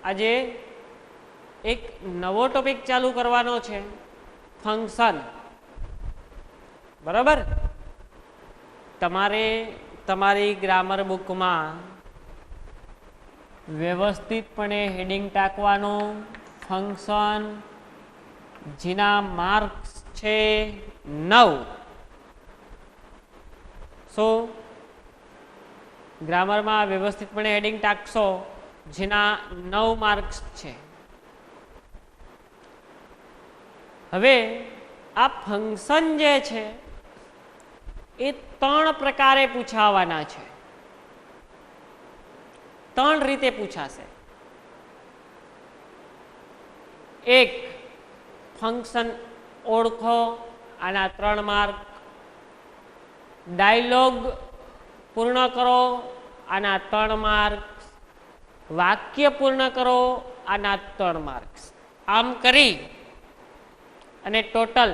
આજે એક નવો ટોપિક ચાલુ કરવાનો છે, ફંક્શન. બરાબર? તમારે તમારી ગ્રામર બુકમાં વ્યવસ્થિતપણે હેડિંગ ટાંકવાનું, ફંક્શન જેના માર્ક્સ છે 9. શું ગ્રામરમાં વ્યવસ્થિતપણે હેડિંગ ટાંકશો જેના 9 માર્ક્સ છે. હવે આ ફંક્શન જે છે એ 3 પ્રકારે પૂછાવાના છે, 3 રીતે પૂછાશે. એક, ફંક્શન ઓળખો, આના 3 માર્ક. ડાયલોગ પૂર્ણ કરો, આના 3 માર્ક્સ. વાક્ય પૂર્ણ કરો, આના 3 માર્ક્સ. આમ કરી અને ટોટલ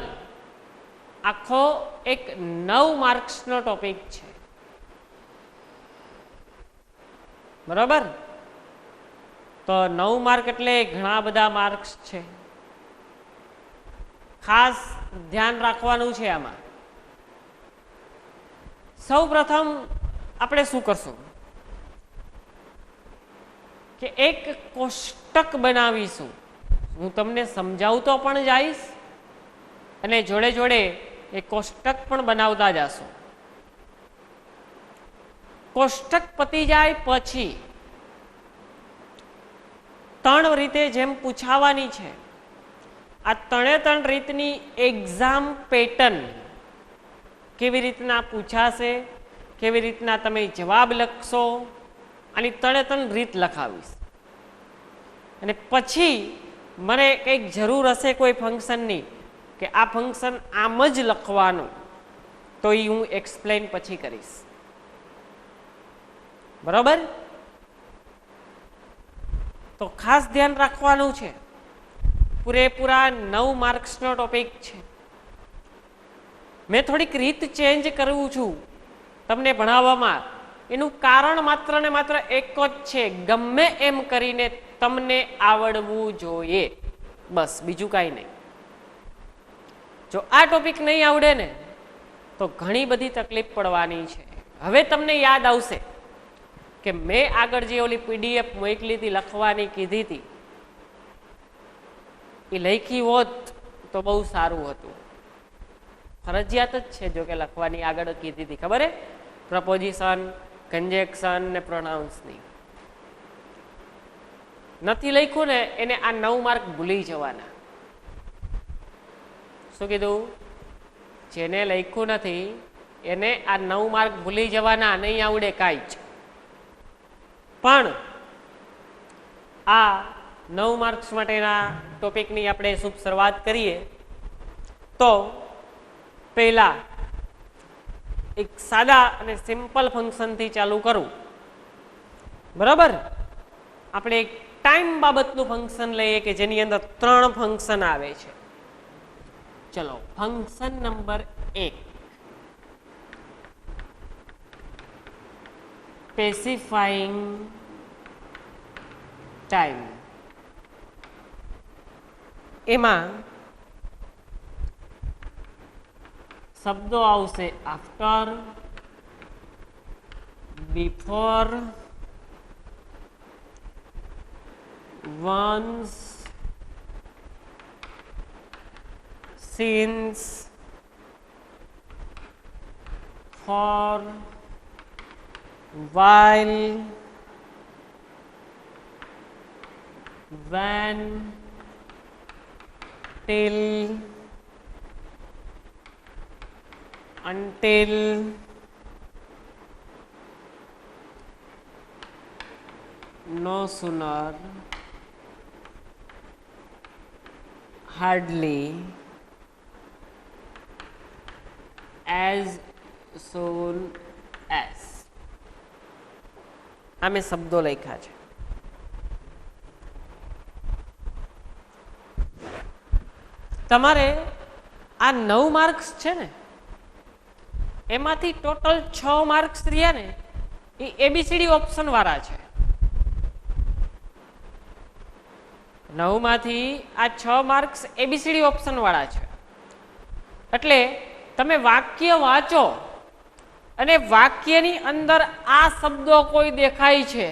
આખો એક 9 માર્ક્સનો ટોપિક છે. બરાબર? તો 9 માર્ક એટલે ઘણા બધા માર્ક્સ છે. ખાસ ધ્યાન રાખવાનું છે આમાં. સૌ પ્રથમ આપણે શું કરશું કે એક કોષ્ટક બનાવીશું. હું તમને સમજાવતો પણ જઈશ અને જોડે જોડે એ કોષ્ટક પણ બનાવતા જશો. કોષ્ટક પતી જાય પછી 3 રીતે જેમ પૂછાવાની છે, આ 3 રીતની એક્ઝામ પેટર્ન કેવી રીતના પૂછાશે, કેવી રીતના તમે જવાબ લખશો, આની 3 રીત લખાવીશ. અને પછી મને કંઈક જરૂર હશે કોઈ ફંક્શનની કે આ ફંક્શન આમ જ લખવાનું, તો એ હું એક્સપ્લેન પછી કરીશ. બરાબર? તો ખાસ ધ્યાન રાખવાનું છે. પૂરેપૂરા 9 માર્ક્સનો ટોપિક છે. મેં થોડીક રીત ચેન્જ કરું છું તમને ભણાવવામાં. એનું કારણ માત્ર ને માત્ર એક જ છે, ગમે એમ કરીને તમને આવડવું જોઈએ, બસ, બીજું કાંઈ નહીં. જો આ ટોપિક નહીં આવડે ને તો ઘણી બધી તકલીફ પડવાની છે. હવે તમને યાદ આવશે કે મેં આગળ જે ઓલી PDF મોકલી હતી, લખવાની કીધી હતી, એ લખી હોત તો બહુ સારું હતું. ફરજિયાત જ છે જો કે લખવાની આગળ કીધી હતી, ખબર હે? પ્રપોઝિશન, કન્જેક્શન ને પ્રોનાઉન્સની. નથી લખ્યું ને એને આ 9 માર્ક ભૂલી જવાના. શું કીધું? જેને લખ્યું નથી એને આ 9 માર્ક ભૂલી જવાના, નહીં આવડે કાંઈ જ. પણ આ 9 માર્ક્સ માટેના ટોપિકની આપણે શુભ શરૂઆત કરીએ. તો પહેલા એક સાદા અને સિમ્પલ ફંક્શનથી ચાલુ કરું. બરાબર? આપણે એક ટાઈમ બાબતનું ફંક્શન લઈએ કે જેની અંદર 3 ફંક્શન આવે છે. ચલો, ફંક્શન નંબર 1, સ્પેસિફાઈંગ ટાઈમ. એમાં શબ્દો આવશે after, before, once, since, for, while, when, till, until, no sooner, hardly, as soon as. આ મેં શબ્દો લખ્યા છે. તમારે આ 9 માર્ક્સ છે ને એમાંથી ટોટલ 6 માર્ક્સ રહ્યા ને એ ABCD ઓપ્શન વાળા છે. 9 માંથી આ 6 માર્ક્સ એબીસીડી ઓપ્શન વાળા છે. એટલે તમે વાક્ય વાંચો અને વાક્યની અંદર આ શબ્દો કોઈ દેખાય છે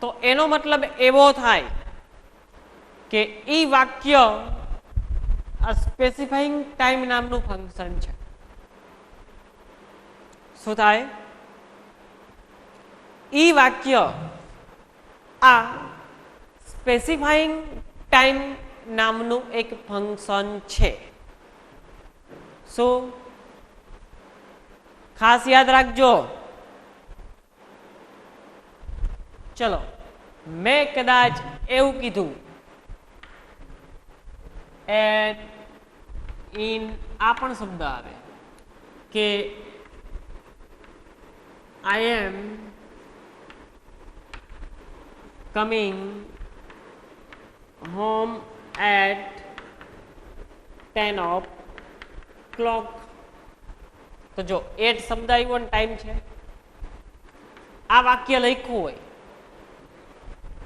તો એનો મતલબ એવો થાય કે ઈ વાક્ય આ સ્પેસિફાઈંગ ટાઈમ નામનું ફંક્શન છે. શું થાય? ઈ વાક્ય આ સ્પેસિફાઈંગ ટાઈમ નામનું એક ફંક્શન છે. શું? ખાસ યાદ રાખજો. ચલો, મેં કદાચ એવું કીધું એટ ઇન, આ પણ શબ્દ આવે કે I am coming home at 10 o'clock. તો જો એટ શબ્દ આવ્યો ને ટાઈમ છે, આ વાક્ય લખ્યું હોય,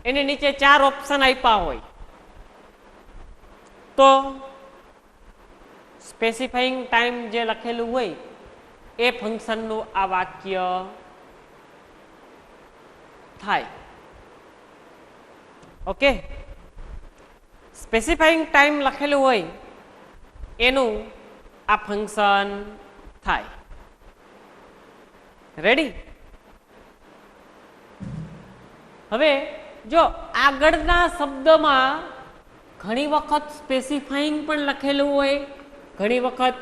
એની નીચે 4 ઓપ્શન આપ્યા હોય તો સ્પેસિફાઈંગ ટાઈમ જે લખેલું હોય એ ફંક્શનનું આ વાક્ય થાય. ઓકે, સ્પેસિફાઈંગ ટાઈમ લખેલું હોય એનું આ ફંક્શન થાય. રેડી? હવે જો આગળના શબ્દમાં ઘણી વખત સ્પેસિફાઈંગ પણ લખેલું હોય, ઘણી વખત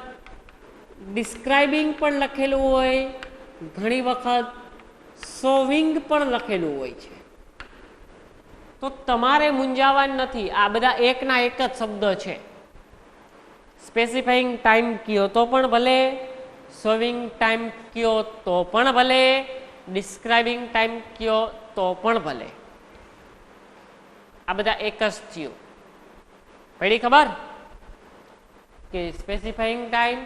ડિસ્ક્રાઇબિંગ પણ લખેલું હોય, ઘણી વખત શોવિંગ પણ લખેલું હોય છે, તો તમારે મૂંઝાવાનું નથી. આ બધા એકના એક જ શબ્દ છે. સ્પેસિફાઈંગ ટાઈમ કયો તો પણ ભલે, શોવિંગ ટાઈમ કયો તો પણ ભલે, ડિસ્ક્રાઇબિંગ ટાઈમ કયો તો પણ ભલે, આ બધા એક જ થયું. પડી ખબર કે સ્પેસિફાઈંગ ટાઈમ,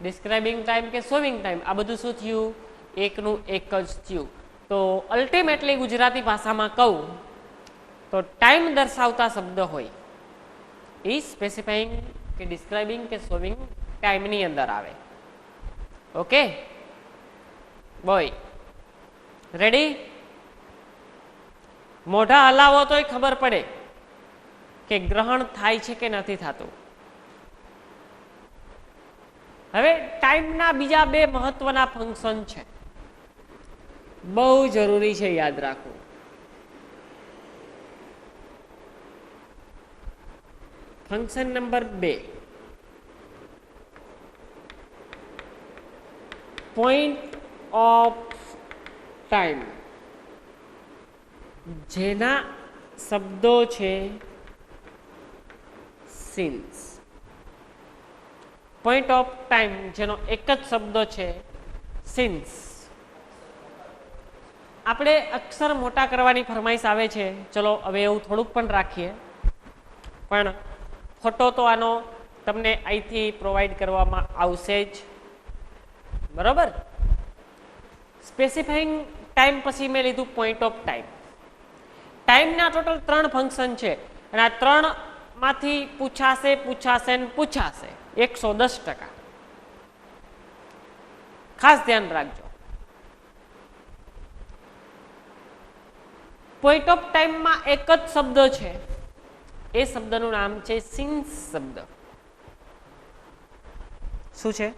ડિસ્ક્રાઇબિંગ ટાઈમ કે શોવિંગ ટાઈમ, આ બધું શું થયું? એકનું એક જ થયું. તો અલ્ટિમેટલી ગુજરાતી ભાષામાં કહું તો ટાઈમ દર્શાવતા શબ્દ હોય એ સ્પેસિફાઈંગ કે ડિસ્ક્રાઇબિંગ કે શોવિંગ ટાઈમની અંદર આવે. Okay boy, ready? મોઢા હલાવો તોય ખબર પડે કે ગ્રહણ થાય છે કે નથી થતું. હવે ટાઈમના બીજા 2 મહત્વના ફંક્શન છે, બહુ જરૂરી છે યાદ રાખવું. Function number 2, point of time, જેના શબ્દો છે સિન્સ. પોઈન્ટ ઓફ ટાઈમ જેનો એક જ શબ્દ છે સિન્સ. આપણે અક્ષર મોટા કરવાની ફરમાઈશ આવે છે, ચલો હવે એવું થોડુંક પણ રાખીએ, પણ ફોટો તો આનો તમને અહીંથી પ્રોવાઈડ કરવામાં આવશે જ. બરોબર? સ્પેસિફાઈંગ ટાઈમ પછી મેં લીધું પોઈન્ટ ઓફ ટાઈમ. ટાઈમના ટોટલ 3 ફંક્શન છે અને આ 3 માંથી પૂછાશે ને પૂછાશે 110%. ખાસ ધ્યાન રાખજો. પોઈન્ટ ઓફ ટાઈમમાં એક જ શબ્દ છે, એ શબ્દનું નામ છે સિન્સ શબ્દ. શું છે?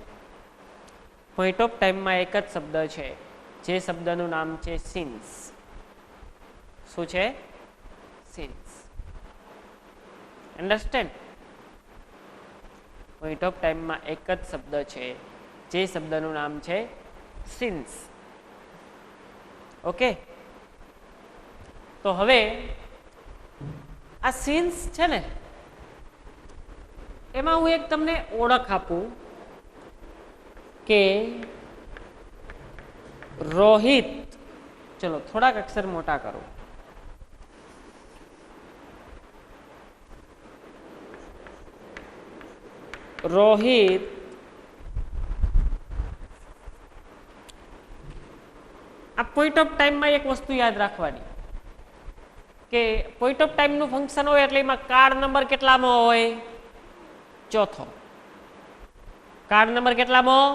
પોઈન્ટ ઓફ ટાઈમમાં એક જ શબ્દ છે, જે શબ્દનું નામ છે સિન્સ. શું છે? સિન્સ. અન્ડરસ્ટેન્ડ? પોઈન્ટ ઓફ ટાઈમમાં એક જ શબ્દ છે, જે શબ્દનું નામ છે સિન્સ. ઓકે, તો હવે આ સિન્સ છે ને, એમાં હું એક તમને ઓળખ આપું કે રોહિત, ચલો થોડાક અક્ષર મોટા કરો. રોહિત આ પોઈન્ટ ઓફ ટાઈમમાં એક વસ્તુ યાદ રાખવાની, કે પોઈન્ટ ઓફ ટાઈમનું ફંક્શન હોય એટલે એમાં કાર્ડ નંબર કેટલામાં હોય? ચોથો. કાર્ડ નંબર કેટલામાં?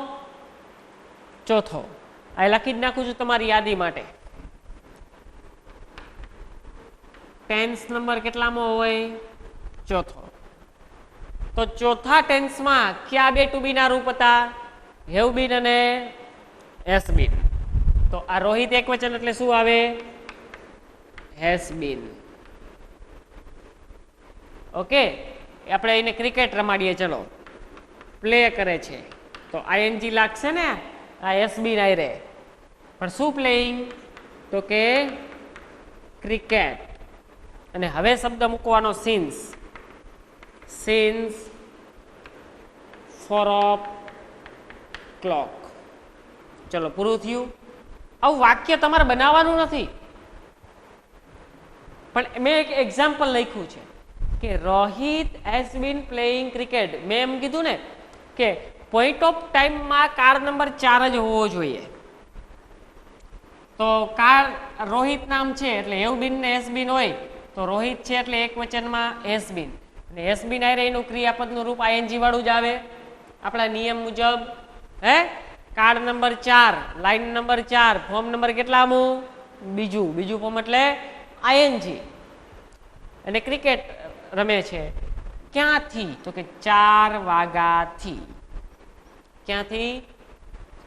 ચોથો. આ લખી જ નાખું છું તમારી યાદી માટે. ટેન્સ નંબર કેટલામાં હોય? ચોથો. તો ચોથા ટેન્સમાં કયા બે ટુ બી ના રૂપ હતા? હેવ બીન અને હેસ બીન. તો આ રોહિત એકવચન એટલે શું આવે? હેસ બીન. ઓકે, આપણે એને ક્રિકેટ રમાડીએ. ચલો, પ્લે કરે છે તો આઈએનજી લાગશે ને, આ હેસ બીન આઈ રે. પણ શું પ્લેઇંગ? તો કે ક્રિકેટ. અને હવે શબ્દ મૂકવાનો સિન્સ. Since 4 o'clock. ચલો, પૂરું થયું. આવું વાક્ય તમારે બનાવવાનું નથી, પણ મેં એક એક્ઝામ્પલ લખ્યું છે કે Rohit has been playing cricket. મેં એમ કીધું ને કે પોઈન્ટ ઓફ ટાઈમમાં કાર્ડ નંબર 4 જ હોવો જોઈએ. તો કાર રોહિત નામ છે એટલે હેવ બીન ને હેઝ બીન હોય, તો રોહિત છે એટલે એક વચનમાં હેઝ બીન, અને હેઝ બીન આઈ એનું ક્રિયાપદનું રૂપ આઈએનજી વાળું જ આવે આપણા નિયમ મુજબ. હે, card number 4, line number 4, form number કેટલામું? બીજું. બીજું ફોર્મ એટલે આઈએનજી. અને ક્રિકેટ રમે છે ક્યાંથી? તો કે 4 વાગ્યાથી. ક્યાંથી?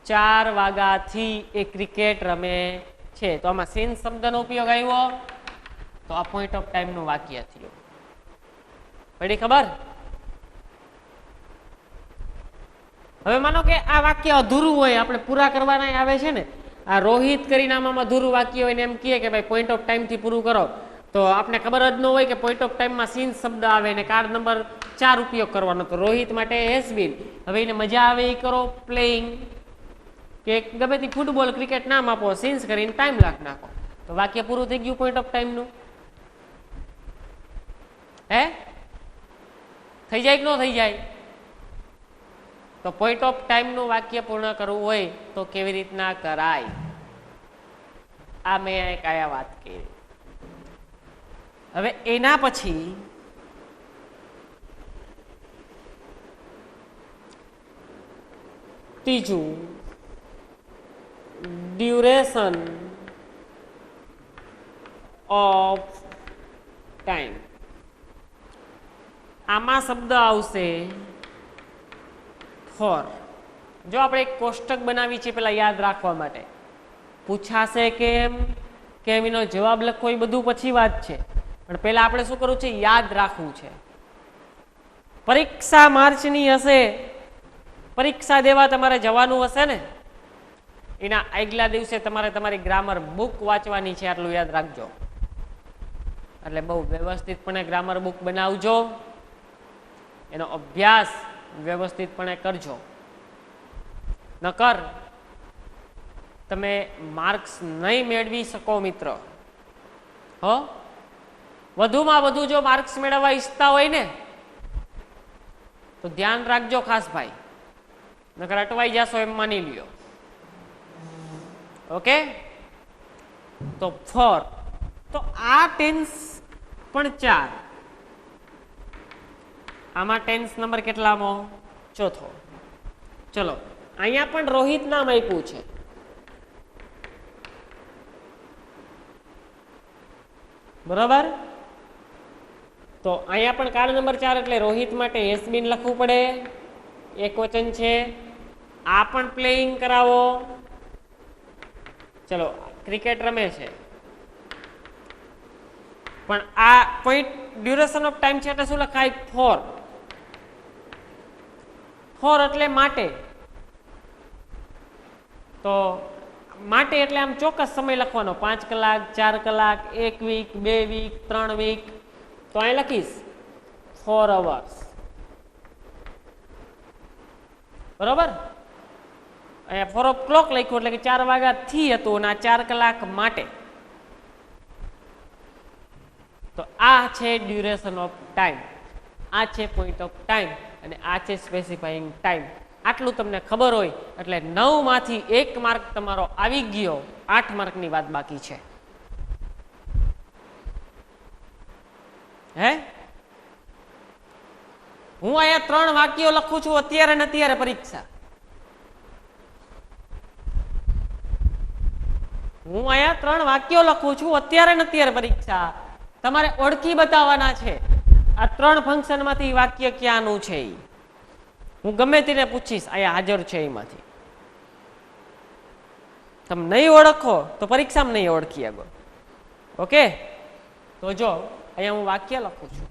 4 વાગ્યાથી એ ક્રિકેટ રમે છે. તો આમાં સિન્સ શબ્દનો ઉપયોગ આવ્યો, તો આ પોઈન્ટ ઓફ ટાઈમનું વાક્ય થયું. પડી ખબર? હવે માનો કે આ વાક્ય અધૂરું હોય, આપણે પૂરા કરવાના આવે છે ને, આ રોહિત કરીને આમાં અધૂરું વાક્ય હોય ને એમ કહે કે ભાઈ પોઈન્ટ ઓફ ટાઈમથી પૂરું કરો, તો આપણે ખબર જ ન હોય કે પોઈન્ટ ઓફ ટાઈમમાં સિન્સ શબ્દ આવે ને કાર્ડ નંબર 4 ઉપયોગ કરવાનો. તો રોહિત માટે હેઝ બીન. હવે એને મજા આવે એ કરો, પ્લેઇંગ. કે ગમે તે ફૂટબોલ ક્રિકેટ નામ આપો, સિન્સ કરીને ટાઈમ નાખો, તો વાક્ય પૂરું થઈ ગયું પોઈન્ટ ઓફ ટાઈમનું. હે, થઈ જાય કે ન થઈ જાય? તો પોઈન્ટ ઓફ ટાઈમનું વાક્ય પૂર્ણ કરવું હોય તો કેવી રીતના કરાય? આ મેં એક આયા વાત કરી. હવે એના પછી ત્રીજું, ડ્યુરેશન ઓફ ટાઈમ. આમાં શબ્દ આવશે ફોર. જો આપણે એક કોષ્ટક બનાવી છે પેલા યાદ રાખવા માટે, પૂછાશે કેમ એનો જવાબ લખવો એ બધું પછી વાત છે, પણ પહેલા આપણે શું કરવું છે? યાદ રાખવું છે. પરીક્ષા માર્ચની હશે, પરીક્ષા દેવા તમારે જવાનું હશે ને, એના આગલા દિવસે તમારે તમારી ગ્રામર બુક વાંચવાની છે, આટલું યાદ રાખજો. એટલે બહુ વ્યવસ્થિતપણે ગ્રામર બુક બનાવજો, એનો અભ્યાસ વ્યવસ્થિતપણે કરજો. નકર તમે માર્ક્સ નહીં મેળવી શકો મિત્ર. હો, વધુમાં વધુ જો માર્ક્સ મેળવવા ઈચ્છતા હોય ને તો ધ્યાન રાખજો ખાસ ભાઈ, નકર અટવાઈ જશો એમ માની લ્યો. ઓકે, તો ફોર. તો આ ટેન્સ પણ 4. આમાં ટેન્સ નંબર કેટલામો? ચોથો. ચલો, અહીંયા પણ રોહિત નામ આપ્યું છે. બરાબર? તો અહીંયા પણ કાર્ડ નંબર 4 એટલે રોહિત માટે હેઝ બીન લખવું પડે, એક વચન છે. આ પણ પ્લેઇંગ કરાવો. ચલો, ક્રિકેટ રમે છે, પણ આ પોઈન્ટ ડ્યુરેશન ઓફ ટાઈમ છે એટલે શું લખાય? ફોર. ફોર એટલે માટે. તો માટે એટલે આમ ચોક્કસ સમય લખવાનો, 5 કલાક, 4 કલાક, 1 વીક, 2 વીક, 3 વીક. તો અહીં લખીશ 4 hours. બરોબર? અહીંયા 4 o'clock લખ્યું એટલે કે 4 વાગ્યાથી હતું, અને આ 4 કલાક માટે. તો આ છે ડ્યુરેશન ઓફ ટાઈમ, આ છે પોઈન્ટ ઓફ ટાઈમ, અને આ છે સ્પેસિફાઈંગ ટાઈમ. આટલું તમને ખબર હોય એટલે 9 માંથી 1 માર્ક તમારો આવી ગયો, 8 માર્કની વાત બાકી છે. હે? હું અહીંયા 3 વાક્યો લખું છું અત્યારે ને અત્યારે પરીક્ષા. હું અહીંયા 3 વાક્યો લખું છું અત્યારે ને અત્યારે પરીક્ષા. તમારે ઓળખી બતાવવાના છે આ 3 ફંક્શન માંથી વાક્ય ક્યાંનું છે. હું ગમે તેને પૂછીશ અહીંયા હાજર છે એમાંથી. તમે નહીં ઓળખો તો પરીક્ષામાં નહીં ઓળખી શકો. ઓકે, તો જો અહીંયા હું વાક્ય લખું છું.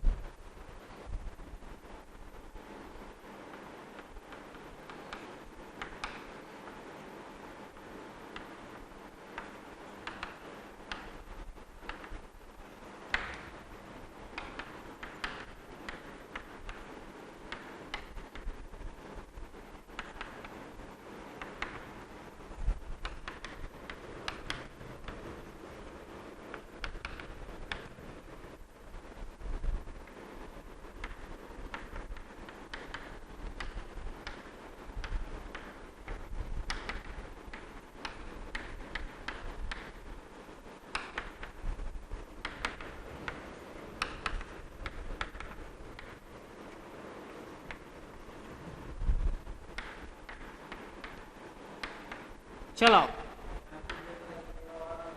चलो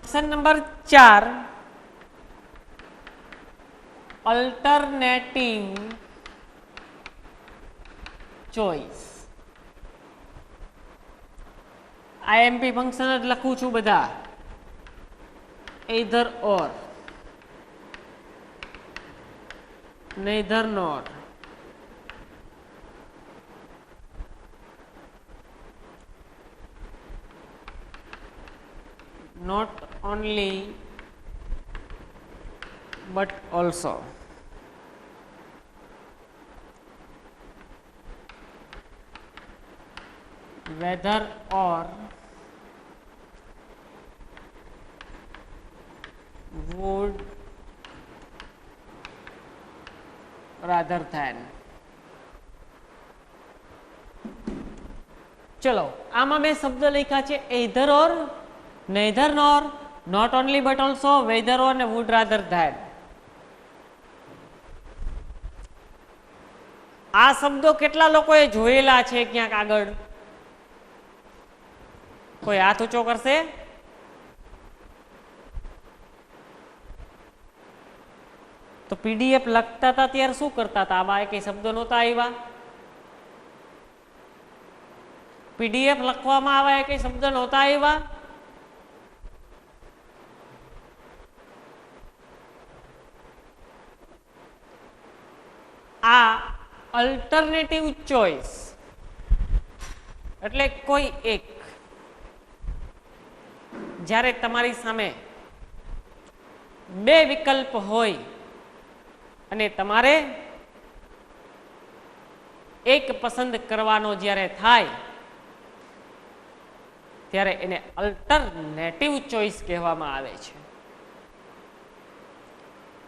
question number 4 alternative choice. IMP function ज लखू छू बधा either or neither nor. Not only but also. Whether or would rather than. चलो आमा मैं शब्द लिखा है either or, neither nor, not only but also, whether or and would rather than. આ શબ્દો કેટલા લોકોએ જોયેલા છે ક્યાંક આગળ? કોઈ હાથ ઊંચો કરશે? તો પીડીએફ લખતા હતા ત્યારે શું કરતા હતા? આમાં કઈ શબ્દો નહોતા આવ્યા? પીડીએફ લખવામાં આવ્યા કઈ શબ્દ નહોતા આવ્યા? આ અલ્ટરનેટિવ ચોઇસ એટલે કોઈ એક, જ્યારે તમારી સામે બે વિકલ્પ હોય અને તમારે એક પસંદ કરવાનો જ્યારે થાય ત્યારે એને અલ્ટરનેટિવ ચોઇસ કહેવામાં આવે છે.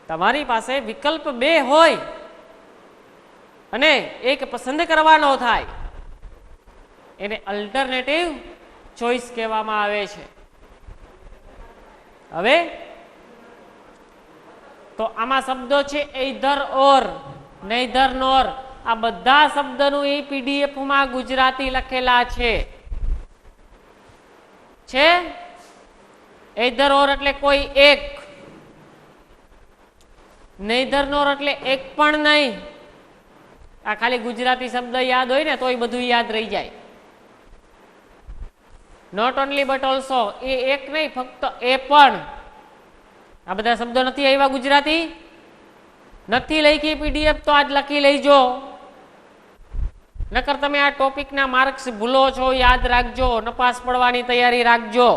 તમારી પાસે વિકલ્પ બે હોય અને એક પસંદ કરવાનો થાય એને અલ્ટરનેટિવ ચોઇસ કહેવામાં આવે છે. હવે તો આમાં શબ્દો છે either or, neither nor. આ બધા શબ્દનું એ પીડીએફ માં ગુજરાતી લખેલા છે. either or એટલે કોઈ એક, neither nor એટલે એક પણ નહીં. આ ખાલી ગુજરાતી શબ્દ યાદ હોય ને તોય બધું યાદ રહી જાય. Not only but also a એક નહીં, ફક્ત એ પણ. આ બધા શબ્દો નથી આવ્યા ગુજરાતી? નથી લખી પીડીએફ તો આજ લખી લેજો, નકર તમે આ ટોપિકના માર્ક્સ ભૂલો છો. યાદ રાખજો, નપાસ પડવાની તૈયારી રાખજો.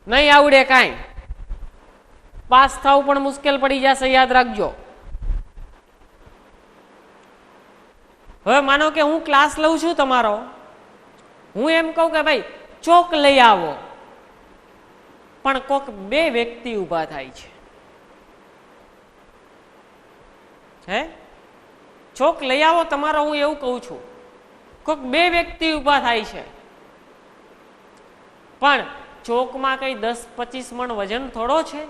નહીં આવડે કાંઈ, પાસ થવું પણ મુશ્કેલ પડી જશે. યાદ રાખજો. હવે માનો કે હું ક્લાસ લઉં છું તમારો, હું એમ કહું કે ભાઈ ચોક લઈ આવો, પણ કોક બે વ્યક્તિ ઊભા થાય છે. હે, ચોક લઈ આવો તમારો, હું એવું કહું છું. કોક બે વ્યક્તિ ઊભા થાય છે, પણ ચોકમાં કઈ 10-25 મણ વજન થોડો છે?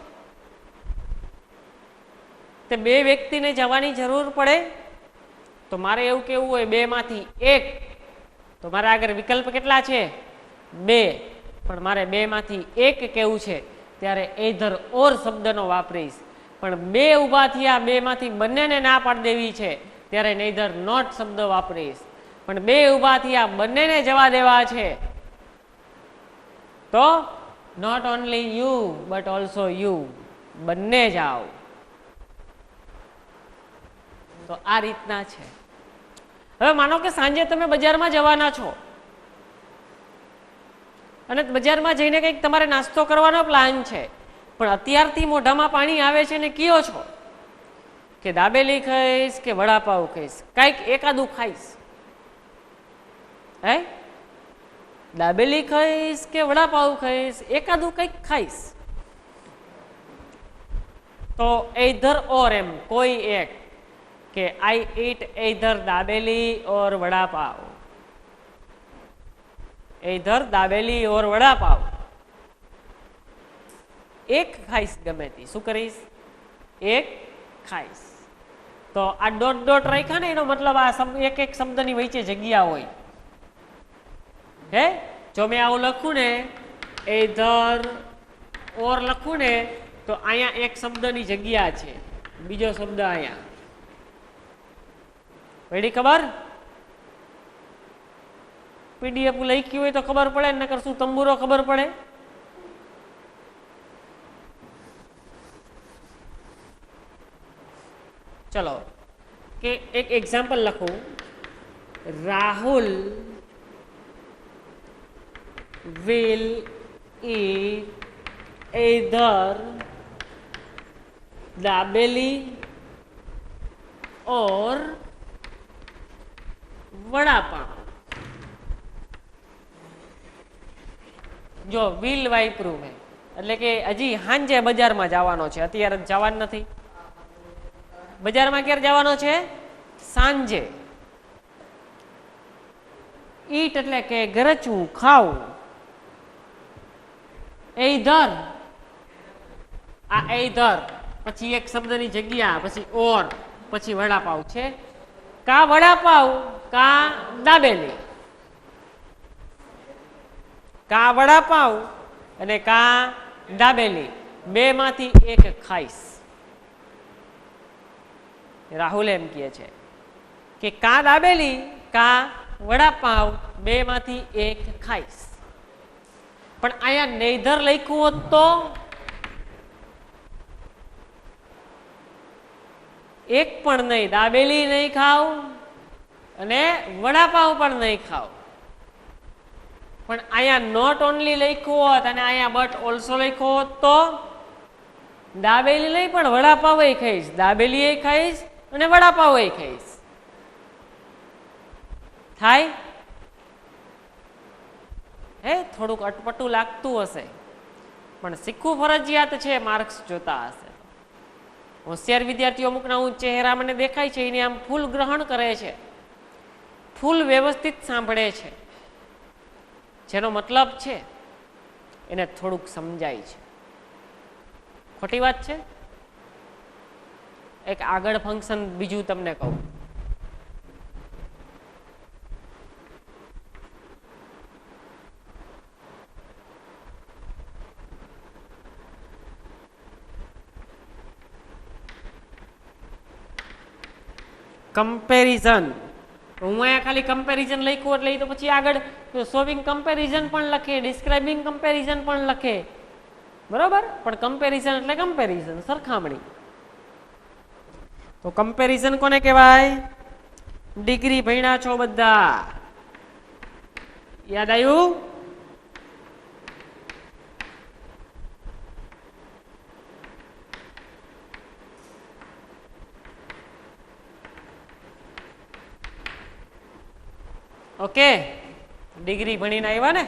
તે બે વ્યક્તિને જવાની જરૂર પડે? તો મારે એવું કેવું હોય બે માંથી એક, તો મારા આગળ વિકલ્પ કેટલા છે? બે. પણ મારે બે માંથી એક કેવું છે ત્યારે એધર ઓર શબ્દનો વાપરીશ. પણ બે ઊભા થયા, બે માંથી બંનેને ના પાડી દેવી છે ત્યારે નેધર નોટ શબ્દ વાપરીશ. પણ બે ઊભા થયા, બંનેને જવા દેવા છે તો not only you but also you, બંને જાઓ. તો આ રીતના છે. હવે માનો કે સાંજે તમે બજારમાં જવાના છો અને બજારમાં જઈને કંઈક તમારે નાસ્તો કરવાનો પ્લાન છે, પણ અત્યારથી મોઢામાં પાણી આવે છે ને કયો છો કે દાબેલી ખાઈશ કે વડાપાઉં ખાઈશ? કંઈક એકાદું ખાઈશ. હે, દાબેલી ખાઈશ કે વડાપાઉં ખાઈશ? એકાદું કંઈક ખાઈશ. તો એધર ઓર, એમ કોઈ એક, કે આઈ ઈટ એધર દાબેલી ઓર વડાપાવ, એધર દાબેલી ઓર વડાપાવ. એક ખાઈશ, ગમે તે શું કરીશ? એક ખાઈશ. તો આ ડોટ ડોટ રાખ્યા ને એનો મતલબ આ એક એક શબ્દની વચ્ચે જગ્યા હોય. હે, જો મેં આવું લખું ને એધર ઓર લખું ને તો અહીંયા એક શબ્દની જગ્યા છે, બીજો શબ્દ અહીંયા. પડી ખબર? પીડીએફ લખ્યું હોય તો ખબર પડે, નકર શું તંબુરો ખબર પડે? ચલો કે એક એક્ઝામ્પલ લખું. Rahul will eat either dabeli or vada pav. જો વિલ વાપર્યું મેં, એટલે કે હજી સાંજે બજારમાં જવાનો છે, અત્યારે જવાનું નથી. બજારમાં ક્યારે જવાનો છે? સાંજે. ઈટ એટલે કે ગરચવું, ખાવું. એધર, આ એધર પછી એક શબ્દની જગ્યા, પછી ઓર, પછી વડાપાવ છે. કા વડાપાવ કા દાબેલી, કા વડાપાવ અને કા દાબેલી, બે માંથી એક ખાઈશ. રાહુલ એમ કહે છે કે કા દાબેલી કા વડાપાવ, બે માંથી એક ખાઈશ. પણ અહીંયા નેધર લખ્યું હોત તો એક પણ નહીં, દાબેલી નહીં ખાવ અને વડાપાવ પણ નહીં ખાવ. પણ અહીંયા નોટ ઓનલી લખ્યું હોત અને અહીંયા બટ ઓલ્સો લખ્યું હોત તો દાબેલી નહીં પણ વડાપાવ ખાઈશ, દાબેલી ખાઈશ અને વડાપાવ ખાઈશ. થાય? હે, થોડુંક અટપટું લાગતું હશે પણ શીખવું ફરજિયાત છે માર્ક્સ જોતા હશે. હોશિયાર વિદ્યાર્થીઓ અમુકના હું ચહેરા મને દેખાય છે, એને આમ ફૂલ ગ્રહણ કરે છે, ફૂલ વ્યવસ્થિત સાંભળે છે, જેનો મતલબ છે એને થોડુંક સમજાય છે. ખોટી વાત છે? એક આગળ ફંક્શન બીજું તમને કહું. કમ્પેરિઝન. હું અહીંયા ખાલી કમ્પેરિઝન લખ્યું એટલે તો પછી આગળ શોવિંગ કમ્પેરિઝન પણ લખે, ડિસ્ક્રાઇબિંગ કમ્પેરિઝન પણ લખે, બરોબર? પણ કમ્પેરિઝન એટલે કમ્પેરિઝન, સરખામણી. તો કમ્પેરિઝન કોને કહેવાય? ડિગ્રી ભણ્યા છો બધા, યાદ આવ્યું? ઓકે, ડિગ્રી ભણીને આવ્યા ને?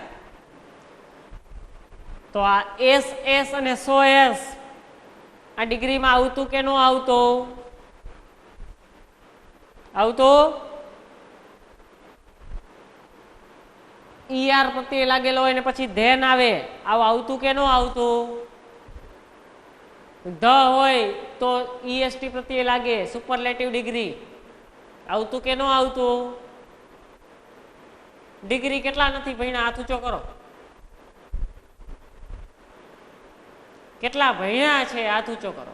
તો આ એસ એસ અને 100S આ ડિગ્રીમાં આવતું કે ન આવતું? આવતું. ઈઆર પ્રત્યે લાગેલો હોય ને પછી ધેન આવે, આવું આવતું કે ન આવતું? ધ હોય તો ઈએસટી પ્રત્યે લાગે, સુપરલેટિવ ડિગ્રી. આવતું કે ન આવતું? ડિગ્રી કેટલા નથી ભણ્યા? હાથ ઊંચો કરો. કેટલા ભણ્યા છે? હાથ ઊંચો કરો.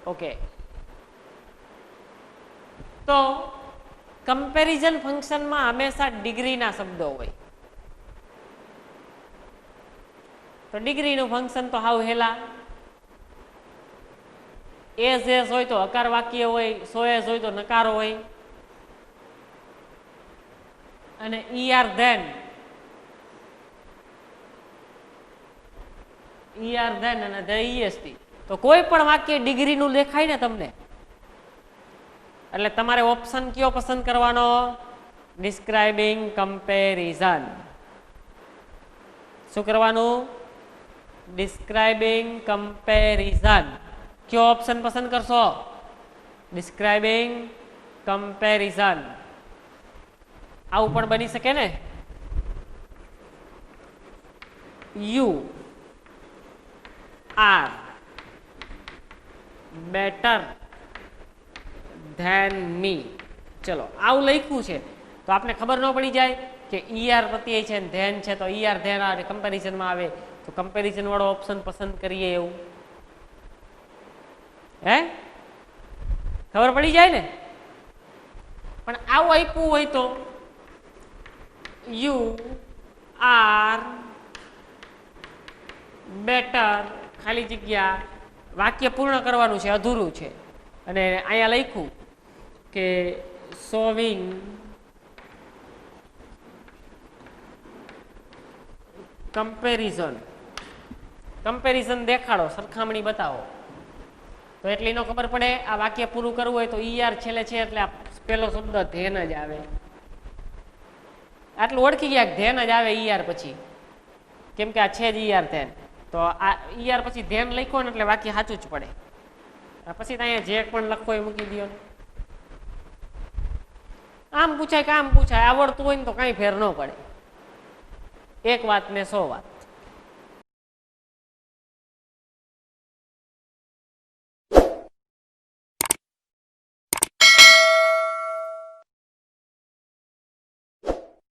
ઓકે, તો કમ્પેરિઝન ફંક્શનમાં હંમેશા ડિગ્રીના શબ્દો હોય. તો ડિગ્રીનું ફંક્શન તો હાવ હેલા. એઝ એઝ હોય તો હકાર વાક્ય હોય, સો એઝ હોય તો નકારો હોય, અને ઈઆર ધેન અને ધ ઈએસટી. તો કોઈ પણ વાક્ય ડિગ્રીનું દેખાય ને તમને, એટલે તમારે ઓપ્શન કયો પસંદ કરવાનો? Describing comparison. શું કરવાનું? Describing comparison. કયો ઓપ્શન પસંદ કરશો? Describing comparison. આવું પણ બની શકે ને, યુ આર બેટર ધેન મી. ચલો, આવું લખ્યું છે તો આપણે ખબર ન પડી જાય કે ઈઆર પ્રત્યય છે ને ધેન છે, તો ઈઆર ધેન આવે કમ્પેરિઝનમાં આવે, તો કમ્પેરિઝન વાળો ઓપ્શન પસંદ કરીએ એવું. હે, ખબર પડી જાય ને? પણ આવું આપ્યું હોય તો યુ આર બેટર, ખાલી જગ્યા, વાક્ય પૂર્ણ કરવાનું છે, અધૂરું છે, અને અહીંયા લખ્યું કે શોવિંગ કમ્પેરિઝન દેખાડો, સરખામણી બતાવો. તો એટલી નો ખબર પડે. આ વાક્ય પૂરું કરવું હોય તો ઈઆર છેલ્લે છે એટલે આ પેલો શબ્દ ધેન જ આવે. આટલું ઓળખી ગયા, ધેન જ આવે ઈઆર પછી, કેમ કે આ છે જ ઈઆર ધેન. તો આ ઈઆર પછી ધ્યાન લખ્યો ને એટલે વાક્ય સાચું જ પડે. પછી અહીંયા જે પણ લખો એ મૂકી દો. આમ પૂછાય કે આમ પૂછાય, આવડતું હોય ને તો કઈ ફેર ન પડે. એક વાત ને 100 વાત.